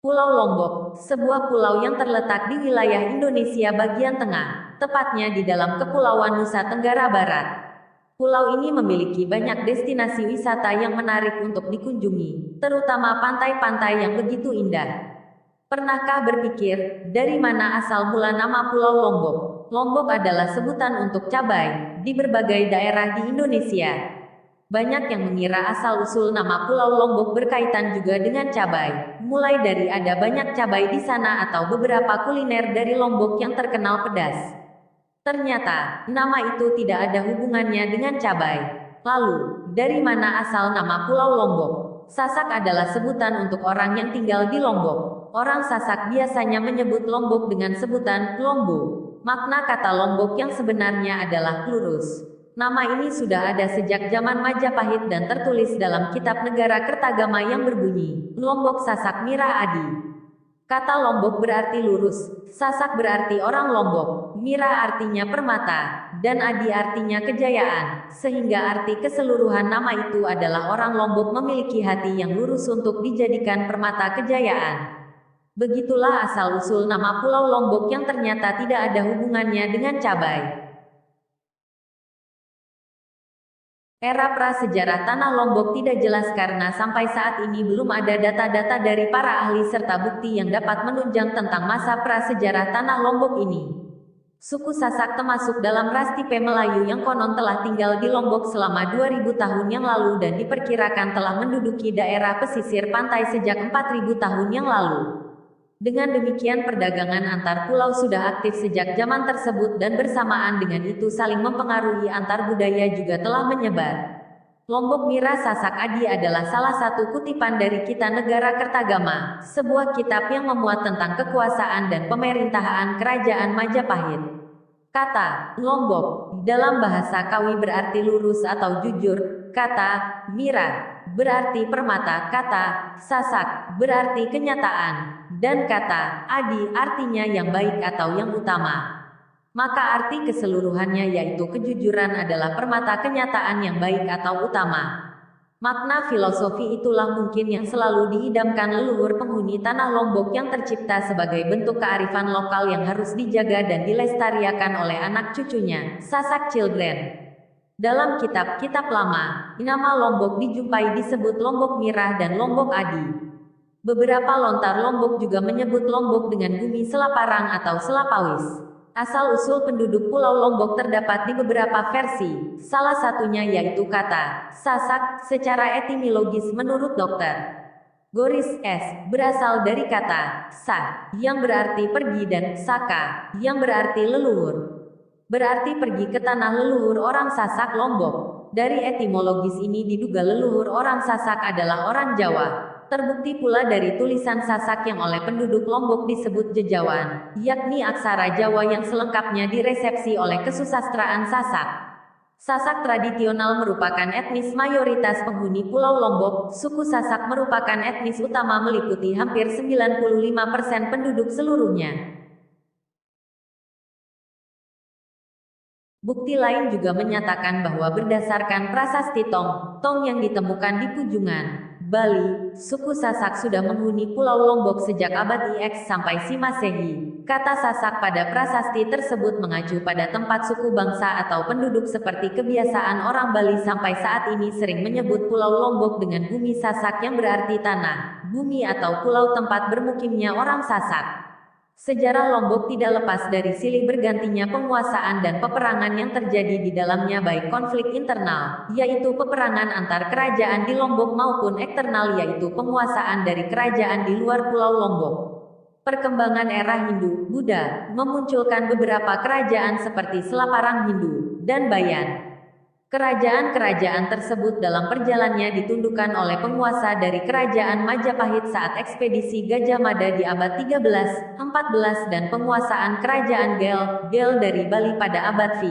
Pulau Lombok, sebuah pulau yang terletak di wilayah Indonesia bagian tengah, tepatnya di dalam Kepulauan Nusa Tenggara Barat. Pulau ini memiliki banyak destinasi wisata yang menarik untuk dikunjungi, terutama pantai-pantai yang begitu indah. Pernahkah berpikir, dari mana asal mula nama Pulau Lombok? Lombok adalah sebutan untuk cabai di berbagai daerah di Indonesia. Banyak yang mengira asal-usul nama Pulau Lombok berkaitan juga dengan cabai, mulai dari ada banyak cabai di sana atau beberapa kuliner dari Lombok yang terkenal pedas. Ternyata, nama itu tidak ada hubungannya dengan cabai. Lalu, dari mana asal nama Pulau Lombok? Sasak adalah sebutan untuk orang yang tinggal di Lombok. Orang Sasak biasanya menyebut Lombok dengan sebutan Lombo. Makna kata Lombok yang sebenarnya adalah lurus. Nama ini sudah ada sejak zaman Majapahit dan tertulis dalam kitab negara Kertagama yang berbunyi, Lombok Sasak Mira Adi. Kata Lombok berarti lurus, Sasak berarti orang Lombok, Mira artinya permata, dan Adi artinya kejayaan, sehingga arti keseluruhan nama itu adalah orang Lombok memiliki hati yang lurus untuk dijadikan permata kejayaan. Begitulah asal-usul nama Pulau Lombok yang ternyata tidak ada hubungannya dengan cabai. Era prasejarah Tanah Lombok tidak jelas karena sampai saat ini belum ada data-data dari para ahli serta bukti yang dapat menunjang tentang masa prasejarah Tanah Lombok ini. Suku Sasak termasuk dalam ras tipe Melayu yang konon telah tinggal di Lombok selama 2000 tahun yang lalu dan diperkirakan telah menduduki daerah pesisir pantai sejak 4000 tahun yang lalu. Dengan demikian perdagangan antar pulau sudah aktif sejak zaman tersebut dan bersamaan dengan itu saling mempengaruhi antar budaya juga telah menyebar. Lombok Mira Sasak Adi adalah salah satu kutipan dari Kitab Negara Kertagama, sebuah kitab yang memuat tentang kekuasaan dan pemerintahan Kerajaan Majapahit. Kata Lombok dalam bahasa Kawi berarti lurus atau jujur, kata Mira berarti permata, kata Sasak berarti kenyataan, dan kata Adi artinya yang baik atau yang utama. Maka arti keseluruhannya yaitu kejujuran adalah permata kenyataan yang baik atau utama. Makna filosofi itulah mungkin yang selalu diidamkan leluhur penghuni tanah Lombok yang tercipta sebagai bentuk kearifan lokal yang harus dijaga dan dilestarikan oleh anak cucunya, Sasak Children. Dalam kitab-kitab lama, nama Lombok dijumpai disebut Lombok Mirah dan Lombok Adi. Beberapa lontar Lombok juga menyebut Lombok dengan bumi Selaparang atau Selapawis. Asal-usul penduduk Pulau Lombok terdapat di beberapa versi, salah satunya yaitu kata Sasak secara etimologis menurut Dr. Goris S. berasal dari kata Sa, yang berarti pergi dan Saka, yang berarti leluhur. Berarti pergi ke tanah leluhur orang Sasak Lombok. Dari etimologis ini diduga leluhur orang Sasak adalah orang Jawa. Terbukti pula dari tulisan Sasak yang oleh penduduk Lombok disebut Jejawan, yakni aksara Jawa yang selengkapnya diresepsi oleh kesusastraan Sasak. Sasak tradisional merupakan etnis mayoritas penghuni Pulau Lombok. Suku Sasak merupakan etnis utama meliputi hampir 95% penduduk seluruhnya. Bukti lain juga menyatakan bahwa berdasarkan prasasti Tong yang ditemukan di Pujungan, Bali, suku Sasak sudah menghuni Pulau Lombok sejak abad IX sampai Si Masehi. Kata Sasak pada prasasti tersebut mengacu pada tempat suku bangsa atau penduduk seperti kebiasaan orang Bali sampai saat ini sering menyebut Pulau Lombok dengan bumi Sasak yang berarti tanah, bumi atau pulau tempat bermukimnya orang Sasak. Sejarah Lombok tidak lepas dari silih bergantinya penguasaan dan peperangan yang terjadi di dalamnya baik konflik internal, yaitu peperangan antar kerajaan di Lombok maupun eksternal yaitu penguasaan dari kerajaan di luar Pulau Lombok. Perkembangan era Hindu, Buddha, memunculkan beberapa kerajaan seperti Selaparang Hindu, dan Bayan. Kerajaan-kerajaan tersebut dalam perjalanannya ditundukkan oleh penguasa dari kerajaan Majapahit saat ekspedisi Gajah Mada di abad 13, 14 dan penguasaan kerajaan Gel dari Bali pada abad V.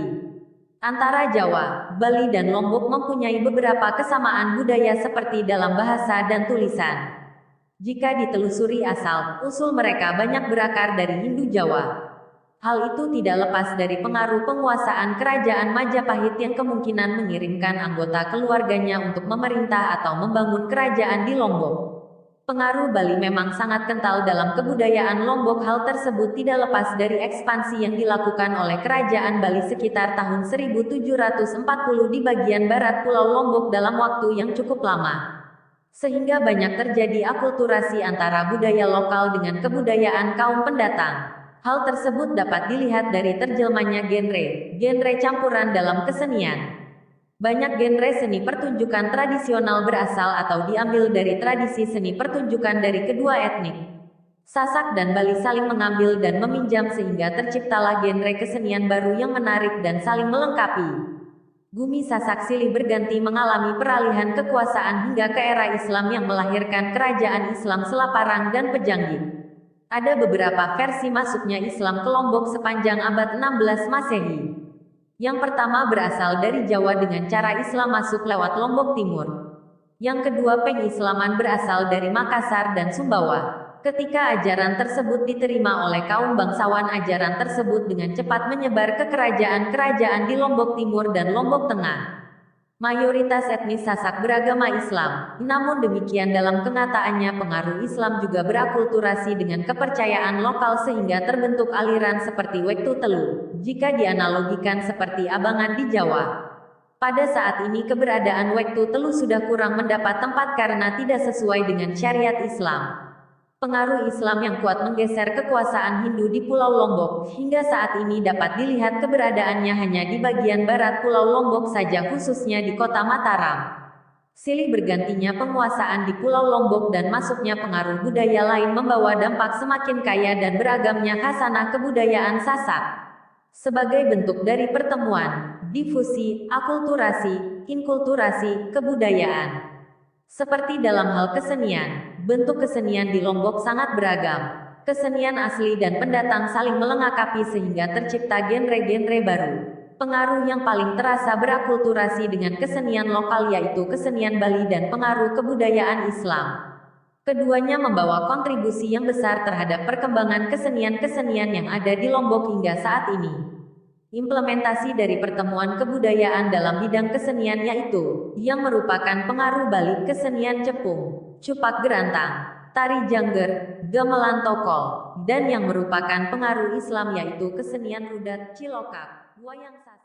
Antara Jawa, Bali dan Lombok mempunyai beberapa kesamaan budaya seperti dalam bahasa dan tulisan. Jika ditelusuri asal-usul mereka banyak berakar dari Hindu Jawa. Hal itu tidak lepas dari pengaruh penguasaan kerajaan Majapahit yang kemungkinan mengirimkan anggota keluarganya untuk memerintah atau membangun kerajaan di Lombok. Pengaruh Bali memang sangat kental dalam kebudayaan Lombok. Hal tersebut tidak lepas dari ekspansi yang dilakukan oleh Kerajaan Bali sekitar tahun 1740 di bagian barat Pulau Lombok dalam waktu yang cukup lama. Sehingga banyak terjadi akulturasi antara budaya lokal dengan kebudayaan kaum pendatang. Hal tersebut dapat dilihat dari terjelmanya genre campuran dalam kesenian. Banyak genre seni pertunjukan tradisional berasal atau diambil dari tradisi seni pertunjukan dari kedua etnik. Sasak dan Bali saling mengambil dan meminjam sehingga terciptalah genre kesenian baru yang menarik dan saling melengkapi. Bumi Sasak silih berganti mengalami peralihan kekuasaan hingga ke era Islam yang melahirkan kerajaan Islam Selaparang dan Pejanggih. Ada beberapa versi masuknya Islam ke Lombok sepanjang abad 16 Masehi. Yang pertama berasal dari Jawa dengan cara Islam masuk lewat Lombok Timur. Yang kedua pengislaman berasal dari Makassar dan Sumbawa. Ketika ajaran tersebut diterima oleh kaum bangsawan, ajaran tersebut dengan cepat menyebar ke kerajaan-kerajaan di Lombok Timur dan Lombok Tengah. Mayoritas etnis Sasak beragama Islam, namun demikian dalam kenyataannya pengaruh Islam juga berakulturasi dengan kepercayaan lokal sehingga terbentuk aliran seperti Wektu Telu, jika dianalogikan seperti Abangan di Jawa. Pada saat ini keberadaan Wektu Telu sudah kurang mendapat tempat karena tidak sesuai dengan syariat Islam. Pengaruh Islam yang kuat menggeser kekuasaan Hindu di Pulau Lombok, hingga saat ini dapat dilihat keberadaannya hanya di bagian barat Pulau Lombok saja, khususnya di kota Mataram. Silih bergantinya penguasaan di Pulau Lombok dan masuknya pengaruh budaya lain membawa dampak semakin kaya dan beragamnya khasanah kebudayaan Sasak. Sebagai bentuk dari pertemuan, difusi, akulturasi, inkulturasi, kebudayaan. Seperti dalam hal kesenian, bentuk kesenian di Lombok sangat beragam. Kesenian asli dan pendatang saling melengkapi sehingga tercipta genre-genre baru. Pengaruh yang paling terasa berakulturasi dengan kesenian lokal yaitu kesenian Bali dan pengaruh kebudayaan Islam. Keduanya membawa kontribusi yang besar terhadap perkembangan kesenian-kesenian yang ada di Lombok hingga saat ini. Implementasi dari pertemuan kebudayaan dalam bidang kesenian yaitu, yang merupakan pengaruh Bali kesenian Cepung, Cupak Gerantang, Tari Jangger, Gamelan Tokol, dan yang merupakan pengaruh Islam yaitu kesenian Rudat, Cilokak, Wayang Sastra.